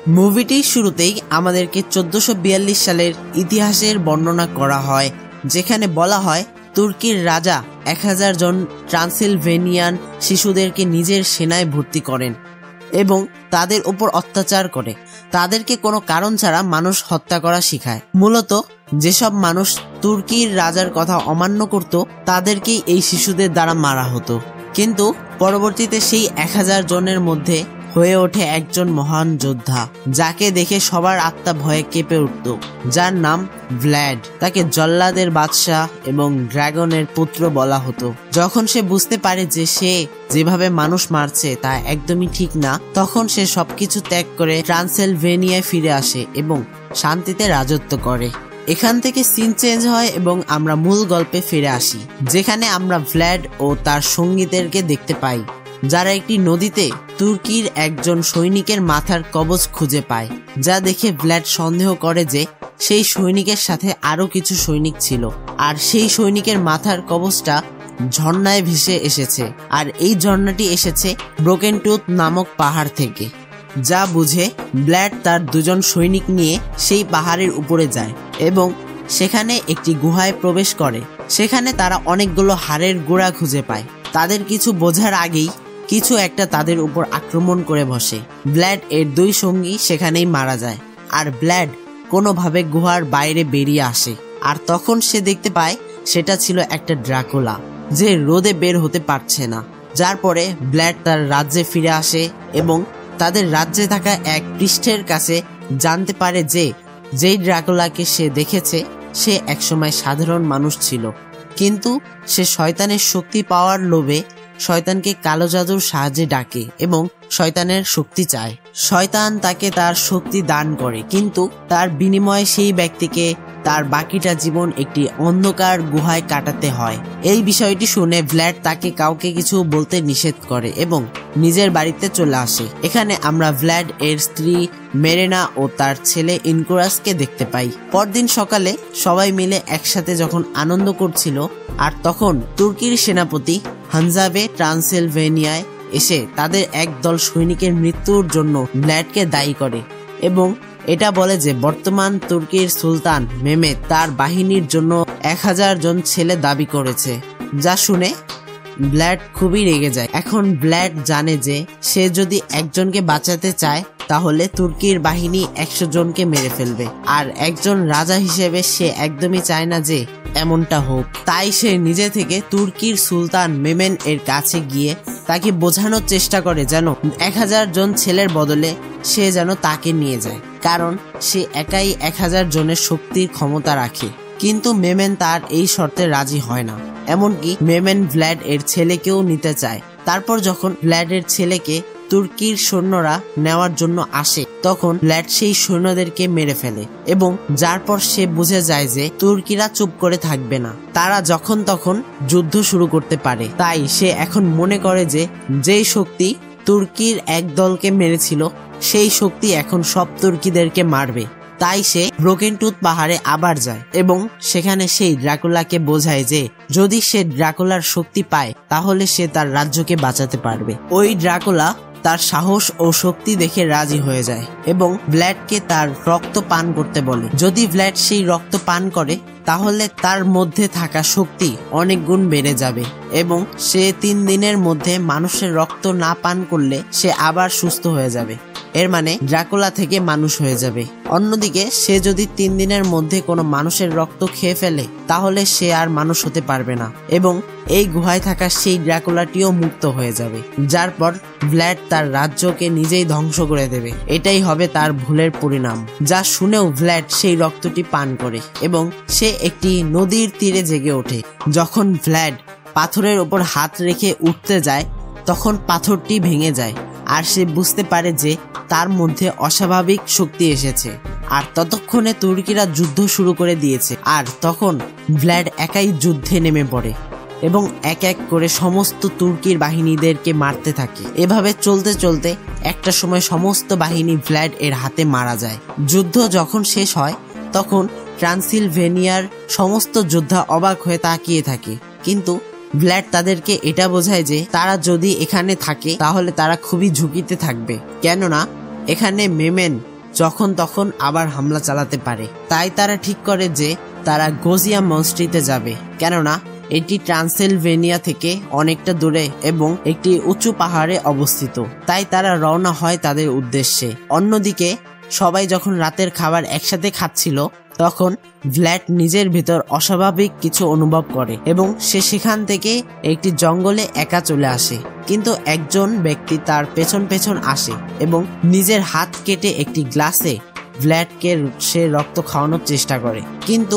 মুভিটির শুরুতেই আমাদেরকে 1442 সালের ইতিহাসের বর্ণনা করা হয়, যেখানে বলা হয় তুর্কির রাজা 1000 জন ট্রান্সিলভেনিয়ান শিশুদেরকে নিজের সেনায় ভর্তি করেন এবং তাদের উপর অত্যাচার করে। তাদেরকে কোনো কারণ ছাড়া মানুষ হত্যা করা শিখায়। মূলত যেসব মানুষ তুর্কির রাজার কথা অমান্য করত তাদেরকেই এই শিশুদের দ্বারা মারা হতো। কিন্তু পরবর্তীতে সেই 1000 জনের মধ্যে হয়ে ওঠে একজন মহান যোদ্ধা, যাকে দেখে সবার আত্মা ভয়ে কেঁপে উঠত, যার নাম ভ্ল্যাড। তাকে জল্লাদের বাদশাহ এবং ড্রাগনের পুত্র বলা হতো। যখন সে বুঝতে পারে যে সে যেভাবে মানুষ মারছে তা একদমই ঠিক না, তখন সে সবকিছু ত্যাগ করে ট্রান্সিলভেনিয়ায় ফিরে আসে এবং শান্তিতে রাজত্ব করে। এখান থেকে সিন চেঞ্জ হয় এবং আমরা মূল গল্পে ফিরে আসি, যেখানে আমরা ভ্ল্যাড ও তার সঙ্গীদেরকে দেখতে পাই, যারা একটি নদীতে তুর্কির একজন সৈনিকের মাথার কবজ খুঁজে পায়, যা দেখে ভ্ল্যাড সন্দেহ করে যে সেই সৈনিকের সাথে আরো কিছু সৈনিক ছিল, আর সেই সৈনিকের মাথার কবজটা ঝর্ণায় ভেসে এসেছে, আর এই ঝর্ণাটি এসেছে ব্রোকেন টুথ নামক পাহাড় থেকে। যা বুঝে ভ্ল্যাড তার 2 জন সৈনিক নিয়ে সেই পাহাড়ের উপরে যায় এবং সেখানে একটি গুহায় প্রবেশ করে। সেখানে তারা অনেকগুলো হাড়ের গোড়া খুঁজে পায়। তাদের কিছু বোঝার আগেই কিছু একটা তাদের উপর আক্রমণ করে বসে। ভ্ল্যাড এর 2 সঙ্গী সেখানেই মারা যায়, আর ভ্ল্যাড কোনোভাবে গুহার বাইরে বেরিয়ে আসে। আর তখন সে দেখতে পায় সেটা ছিল একটা ড্রাকুলা, যে রোদে বের হতে পারছে না। যার পরে ভ্ল্যাড তার রাজ্যে ফিরে আসে এবং তাদের রাজ্যে থাকা এক পৃষ্ঠের কাছে জানতে পারে যে যেই ড্রাকুলাকে সে দেখেছে সে একসময় সাধারণ মানুষ ছিল, কিন্তু সে শয়তানের শক্তি পাওয়ার লোভে শয়তানকে কালো জাদুর সাহায্যে ডাকে এবং শয়তানের শক্তি চায়। শয়তান তাকে তার শক্তি দান করে, কিন্তু তার বিনিময়ে সেই ব্যক্তিকে তার বাকিটা জীবন একটি অন্ধকার গুহায় কাটাতে হয়। এই বিষয়টি শুনে ভ্ল্যাড তাকে কাউকে কিছু বলতে নিষেধ করে এবং নিজের বাড়িতে চলে আসে। এখানে আমরা ভ্ল্যাড এর স্ত্রী মেরেনা ও তার ছেলে ইনকুরাসকে দেখতে পাই। পরদিন সকালে সবাই মিলে একসাথে যখন আনন্দ করছিল, আর তখন তুর্কির সেনাপতি হানজাবে ট্রান্সিলভেনিয়ায় এসে তাদের একদল সৈনিকের মৃত্যুর জন্য ভ্ল্যাডকে দায়ী করে এবং এটা বলে যে বর্তমান তুর্কির সুলতান মেহমেদ তার বাহিনীর জন্য 1000 জন ছেলে দাবি করেছে। যা শুনে ভ্ল্যাড খুবই রেগে যায়। এখন ভ্ল্যাড জানে যে সে যদি একজনকে বাঁচাতে চায় তাহলে তুর্কির বাহিনী 100 জনকে মেরে ফেলবে, আর একজন রাজা হিসেবে সে একদমই চায় না যে এমনটা হোক। তাই সে নিজে থেকে তুর্কির সুলতান মেমেন এর কাছে গিয়ে তাকে বোঝানোর চেষ্টা করে যেন 1000 জন ছেলের বদলে সে যেন তাকে নিয়ে যায়, কারণ সে একাই 1000 জনের শক্তির ক্ষমতা রাখে। কিন্তু মেমেন তার এই শর্তে রাজি হয় না। এমনকি মেমেন ভ্ল্যাড এর ছেলেকেও নিতে চায়। তারপর যখন ভ্ল্যাড এর ছেলেকে তুর্কির সৈন্যরা নেওয়ার জন্য আসে, তখন ভ্ল্যাড সেই সৈন্যদেরকে মেরে ফেলে এবং যার পর সে বুঝে যায় যে তুর্কিরা চুপ করে থাকবে না, তারা যখন তখন যুদ্ধ শুরু করতে পারে। তাই সে এখন মনে করে যে যেই শক্তি তুর্কির এক দলকে মেরেছিল সেই শক্তি এখন সব তুর্কিদেরকে মারবে। তাই সে ব্রোকেন টুথ পাহাড়ে আবার যায় এবং সেখানে সেই ড্রাকুলাকে বোঝায় যে যদি সে ড্রাকুলার শক্তি পায় তাহলে সে তার রাজ্যকে বাঁচাতে পারবে। ওই ড্রাকুলা তার সাহস ও শক্তি দেখে রাজি হয়ে যায় এবং ভ্ল্যাডকে তার রক্ত পান করতে বলে। যদি ভ্ল্যাড সেই রক্ত পান করে তাহলে তার মধ্যে থাকা শক্তি অনেক গুণ বেড়ে যাবে এবং সে 3 দিনের মধ্যে মানুষের রক্ত না পান করলে সে আবার সুস্থ হয়ে যাবে। এর মানে ড্রাকুলা থেকে মানুষ হয়ে যাবে। অন্যদিকে সে যদি 3 দিনের মধ্যে কোনো মানুষের রক্ত খেয়ে ফেলে তাহলে সে আর মানুষ হতে পারবে না এবং এই গুহায় থাকা সেই ড্রাকুলাটিও মুক্ত হয়ে যাবে, যার পর ভ্ল্যাড তার রাজ্যকে নিজেই ধ্বংস করে দেবে। এটাই হবে তার ভুলের পরিণাম। যা শুনেও ভ্ল্যাড সেই রক্তটি পান করে এবং সে একটি নদীর তীরে জেগে ওঠে। যখন ভ্ল্যাড পাথরের উপর হাত রেখে উঠতে যায় তখন পাথরটি ভেঙে যায়, আর সে বুঝতে পারে যে তার মধ্যে অস্বাভাবিক শক্তি এসেছে। আর ততক্ষণে তুর্কিরা যুদ্ধ শুরু করে দিয়েছে, আর তখন ভ্ল্যাড একাই যুদ্ধে নেমে পড়ে এবং এক এক করে সমস্ত তুর্কির বাহিনীদেরকে মারতে থাকে। এভাবে চলতে চলতে একটা সময় সমস্ত বাহিনী ভ্ল্যাড এর হাতে মারা যায়। যুদ্ধ যখন শেষ হয় তখন ট্রান্সিলভেনিয়ার সমস্ত যোদ্ধা অবাক হয়ে তাকিয়ে থাকে, কিন্তু ভ্ল্যাড তাদেরকে এটা বোঝায় যে তারা যদি এখানে থাকে তাহলে তারা খুবই ঝুঁকিতে থাকবে, কেননা এখানে মেমেন যখন তখন আবার হামলা চালাতে পারে। তাই তারা ঠিক করে যে তারা গোজিয়া মনস্ট্রিতে যাবে, কেননা এটি ট্রান্সিলভেনিয়া থেকে অনেকটা দূরে এবং একটি উঁচু পাহাড়ে অবস্থিত। তাই তারা রওনা হয় তাদের উদ্দেশ্যে। অন্যদিকে সবাই যখন রাতের খাবার একসাথে খাচ্ছিল, তখন ভ্ল্যাড নিজের ভিতর অস্বাভাবিক কিছু অনুভব করে এবং সে সেখান থেকে একটি জঙ্গলে একা চলে আসে। কিন্তু একজন ব্যক্তি তার পেছন পেছন আসে এবং নিজের হাত কেটে একটি গ্লাসে ভ্ল্যাডকে সে রক্ত খাওয়ানোর চেষ্টা করে, কিন্তু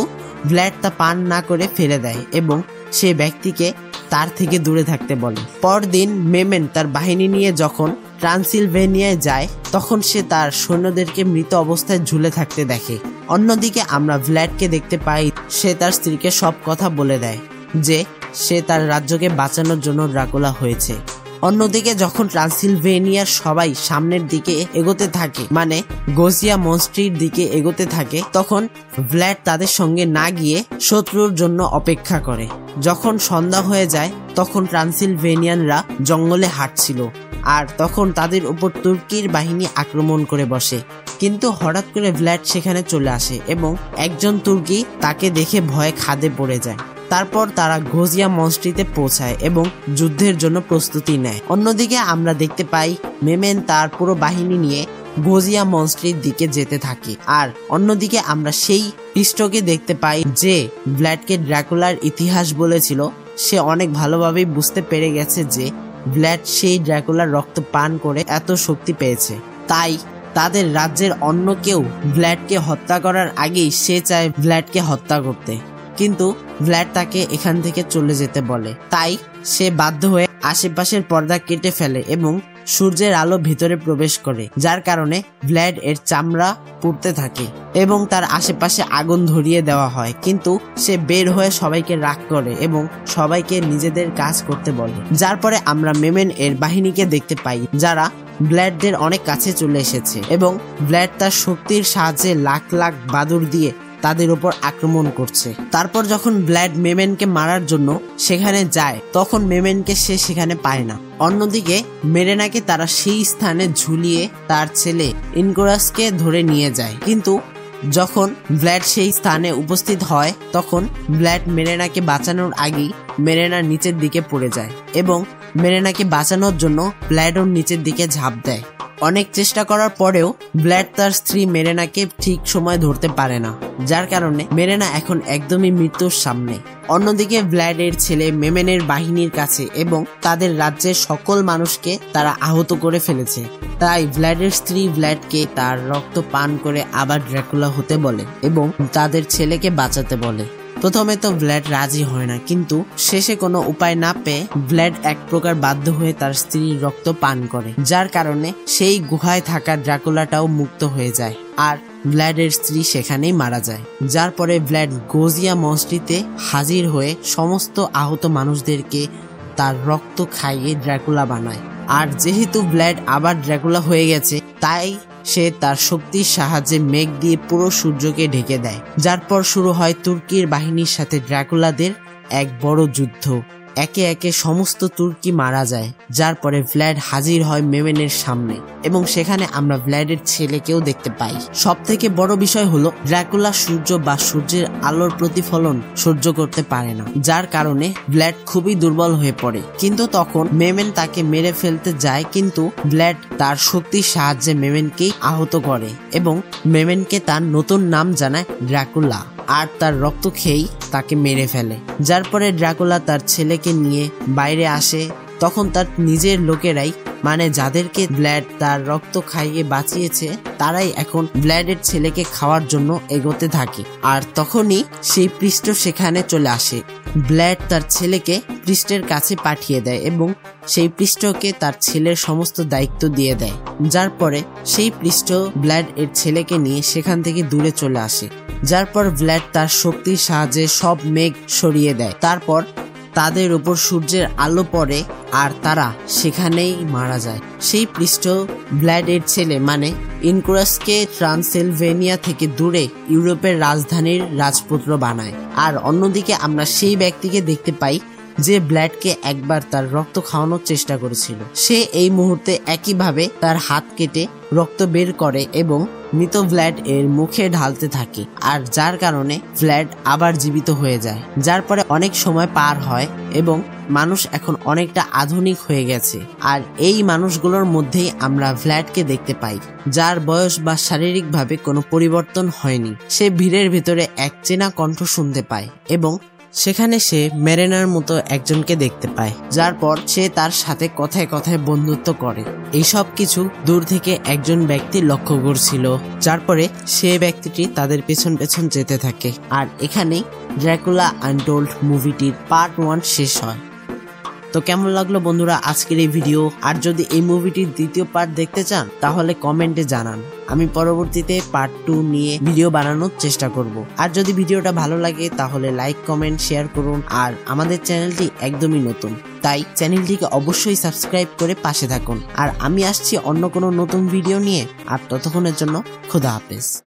ভ্ল্যাড তা পান না করে ফেলে দেয় এবং সে ব্যক্তিকে তার থেকে দূরে থাকতে বলে। পরদিন মেমেন তার বাহিনী নিয়ে যখন ট্রান্সিলভেনিয়ায় যায়, তখন সে তার সৈন্যদেরকে মৃত অবস্থায় ঝুলে থাকতে দেখে। অন্যদিকে আমরা ভ্ল্যাডকে দেখতে পাই, সে তার স্ত্রীকে সব কথা বলে দেয় যে সে তার রাজ্যকে বাঁচানোর জন্য ড্রাকুলা হয়েছে। অন্যদিকে যখন ট্রান্সিলভেনিয়ার সবাই সামনের দিকে এগোতে থাকে, মানে গোজিয়া মনস্ট্রির দিকে এগোতে থাকে, তখন ভ্ল্যাড তাদের সঙ্গে না গিয়ে শত্রুর জন্য অপেক্ষা করে। যখন সন্ধ্যা হয়ে যায়, তখন ট্রান্সিলভেনিয়ানরা জঙ্গলে হাঁটছিল, আর তখন তাদের উপর তুর্কির বাহিনী আক্রমণ করে বসে। কিন্তু হঠাৎ করে ভ্ল্যাড সেখানে চলে আসে এবং একজন তুর্কি তাকে দেখে ভয়ে খাদে পড়ে যায়। তারপর তারা গোজিয়া মনস্ট্রিতে পৌঁছায় এবং যুদ্ধের জন্য প্রস্তুতি নেয়। অন্যদিকে আমরা দেখতে পাই মেমেন তার পুরো বাহিনী নিয়ে গোজিয়া মনস্ট্রির দিকে যেতে থাকে। আর অন্যদিকে আমরা সেই পৃষ্ঠকে দেখতে পাই যে ভ্ল্যাডকে ড্রাকুলার ইতিহাস বলেছিল। সে অনেক ভালোভাবেই বুঝতে পেরে গেছে যে ভ্ল্যাড সেই ড্রাকুলার রক্ত পান করে এত শক্তি পেয়েছে। তাই তাদের রাজ্যের অন্য কেউ ভ্ল্যাডকে হত্যা করার আগেই সে চায় ভ্ল্যাডকে হত্যা করতে, কিন্তু ভ্ল্যাড তাকে এখান থেকে চলে যেতে বলে। তাই সে বাধ্য হয়ে আশেপাশের পর্দা কেটে ফেলে এবং সূর্যের আলো ভিতরে প্রবেশ করে, যার কারণে ভ্ল্যাড এর চামড়া পুড়তে থাকে এবং তার আশেপাশে আগুন ধরিয়ে দেওয়া হয়। কিন্তু সে বের হয়ে সবাইকে রাগ করে এবং সবাইকে নিজেদের কাজ করতে বলে। যার পরে আমরা মেমেন এর বাহিনীকে দেখতে পাই, যারা ভ্ল্যাডদের অনেক কাছে চলে এসেছে এবং ভ্ল্যাড তার শক্তির সাহায্যে লাখ লাখ বাদুর দিয়ে তাদের উপর আক্রমণ করছে। তারপর যখন ভ্ল্যাড মেমেনকে মারার জন্য সেখানে যায়, তখন মেমেনকে সে সেখানে পায় না। অন্যদিকে মেরেনাকে তারা সেই স্থানে ঝুলিয়ে তার ছেলে ইনকোরাসকে ধরে নিয়ে যায়। কিন্তু যখন ভ্ল্যাড সেই স্থানে উপস্থিত হয়, তখন ভ্ল্যাড মেরেনাকে বাঁচানোর আগেই মেরেনা নিচের দিকে পড়ে যায় এবং মেরেনাকে বাঁচানোর জন্য ভ্ল্যাডও নিচের দিকে ঝাঁপ দেয়। অনেক চেষ্টা করার পরেও ভ্ল্যাড তার স্ত্রী মেরেনাকে ঠিক সময় ধরতে পারে না, যার কারণে মেরেনা এখন একদমই মৃত্যুর সামনে। অন্যদিকে ভ্ল্যাড এর ছেলে মেমেনের বাহিনীর কাছে এবং তাদের রাজ্যের সকল মানুষকে তারা আহত করে ফেলেছে। তাই ভ্ল্যাডের স্ত্রী ভ্ল্যাডকে তার রক্ত পান করে আবার ড্রাকুলা হতে বলে এবং তাদের ছেলেকে বাঁচাতে বলে। প্রথমে তো ভ্ল্যাড রাজি হয় না, কিন্তু শেষে কোনো উপায় না পেয়ে ভ্ল্যাড এক প্রকার বাধ্য হয়ে তার স্ত্রীর রক্ত পান করে, যার কারণে সেই গুহায় থাকা ড্রাকুলাটাও মুক্ত হয়ে যায় আর ভ্ল্যাডের স্ত্রী সেখানেই মারা যায়। যার পরে ভ্ল্যাড গোজিয়া মনস্ট্রিতে হাজির হয়ে সমস্ত আহত মানুষদেরকে তার রক্ত খাইয়ে ড্রাকুলা বানায়। আর যেহেতু ভ্ল্যাড আবার ড্রাকুলা হয়ে গেছে, তাই সে তার শক্তির সাহায্যে মেঘ দিয়ে পুরো সূর্যকে ঢেকে দেয়। যার পর শুরু হয় তুর্কির বাহিনীর সাথে ড্রাকুলাদের এক বড় যুদ্ধ। একে একে সমস্ত তুর্কি মারা যায়। যার পরে ভ্ল্যাড হাজির হয় মেমেনের সামনে এবং সেখানে আমরা ভ্ল্যাডের ছেলেকেও দেখতে পাই। সব থেকে বড় বিষয় হলো ড্রাকুলা সূর্য বা সূর্যের আলোর প্রতিফলন সহ্য করতে পারে না, যার কারণে ভ্ল্যাড খুবই দুর্বল হয়ে পড়ে। কিন্তু তখন মেমেন তাকে মেরে ফেলতে যায়, কিন্তু ভ্ল্যাড তার শক্তির সাহায্যে মেমেনকেই আহত করে এবং মেমেনকে তার নতুন নাম জানায় ড্রাকুলা, আর তার রক্ত খেয়েই তাকে মেরে ফেলে। যার পরে ড্রাকুলা তার ছেলেকে নিয়ে বাইরে আসে। তখন তার নিজের লোকেরাই, মানে যাদেরকে ভ্ল্যাড তার রক্ত খাইয়ে বাঁচিয়েছে, তারাই এখন ভ্ল্যাডের ছেলেকে খাওয়ার জন্য এগোতে থাকে। আর তখনই সেই পৃষ্ঠ সেখানে চলে আসে। ভ্ল্যাড তার ছেলেকে পৃষ্ঠের কাছে পাঠিয়ে দেয় এবং সেই পৃষ্ঠকে তার ছেলের সমস্ত দায়িত্ব দিয়ে দেয়। যার পরে সেই পৃষ্ঠ ভ্ল্যাড এর ছেলেকে নিয়ে সেখান থেকে দূরে চলে আসে। যার পর ভ্ল্যাড তার শক্তির সাহায্যে সব মেঘ সরিয়ে দেয়। তারপর তাদের উপর সূর্যের আলো পড়ে আর তারা সেখানেই মারা যায়। সেই পৃষ্ঠ ভ্ল্যাড এর ছেলে মানে ইনকোরাসকে ট্রান্সিলভেনিয়া থেকে দূরে ইউরোপের রাজধানীর রাজপুত্র বানায়। আর অন্যদিকে আমরা সেই ব্যক্তিকে দেখতে পাই যে ভ্ল্যাডকে একবার তার রক্ত খাওয়ানোর চেষ্টা করেছিল। সে এই মুহূর্তে একইভাবে তার হাত কেটে রক্ত বের করে এবং মৃত ভ্ল্যাড এর মুখে ঢালতে থাকে, আর যার কারণে ভ্ল্যাড আবার জীবিত হয়ে যায়। যার পরে অনেক সময় পার হয় এবং মানুষ এখন অনেকটা আধুনিক হয়ে গেছে, আর এই মানুষগুলোর মধ্যেই আমরা ভ্ল্যাডকে দেখতে পাই, যার বয়স বা শারীরিকভাবে কোনো পরিবর্তন হয়নি। সে ভিড়ের ভিতরে এক চেনা কণ্ঠ শুনতে পায় এবং সেখানে সে মেরেনার মতো একজনকে দেখতে পায়, যার পর সে তার সাথে কথায় কথায় বন্ধুত্ব করে। এইসব কিছু দূর থেকে একজন ব্যক্তি লক্ষ্য করছিল, যার পরে সে ব্যক্তিটি তাদের পেছন পেছন যেতে থাকে। আর এখানেই ড্র্যাকুলা আনটোল্ড মুভিটির পার্ট 1 শেষ হয়। তো কেমন লাগলো বন্ধুরা আজকের এই ভিডিও? আর যদি এই মুভিটির দ্বিতীয় পার্ট দেখতে চান তাহলে কমেন্টে জানান, আমি পরবর্তীতে পার্ট 2 নিয়ে ভিডিও বানানোর চেষ্টা করব। আর যদি ভিডিওটা ভালো লাগে তাহলে লাইক, কমেন্ট, শেয়ার করুন। আর আমাদের চ্যানেলটি একদমই নতুন, তাই চ্যানেলটিকে অবশ্যই সাবস্ক্রাইব করে পাশে থাকুন। আর আমি আসছি অন্য কোনো নতুন ভিডিও নিয়ে। আর ততক্ষণের জন্য খোদা হাফেজ।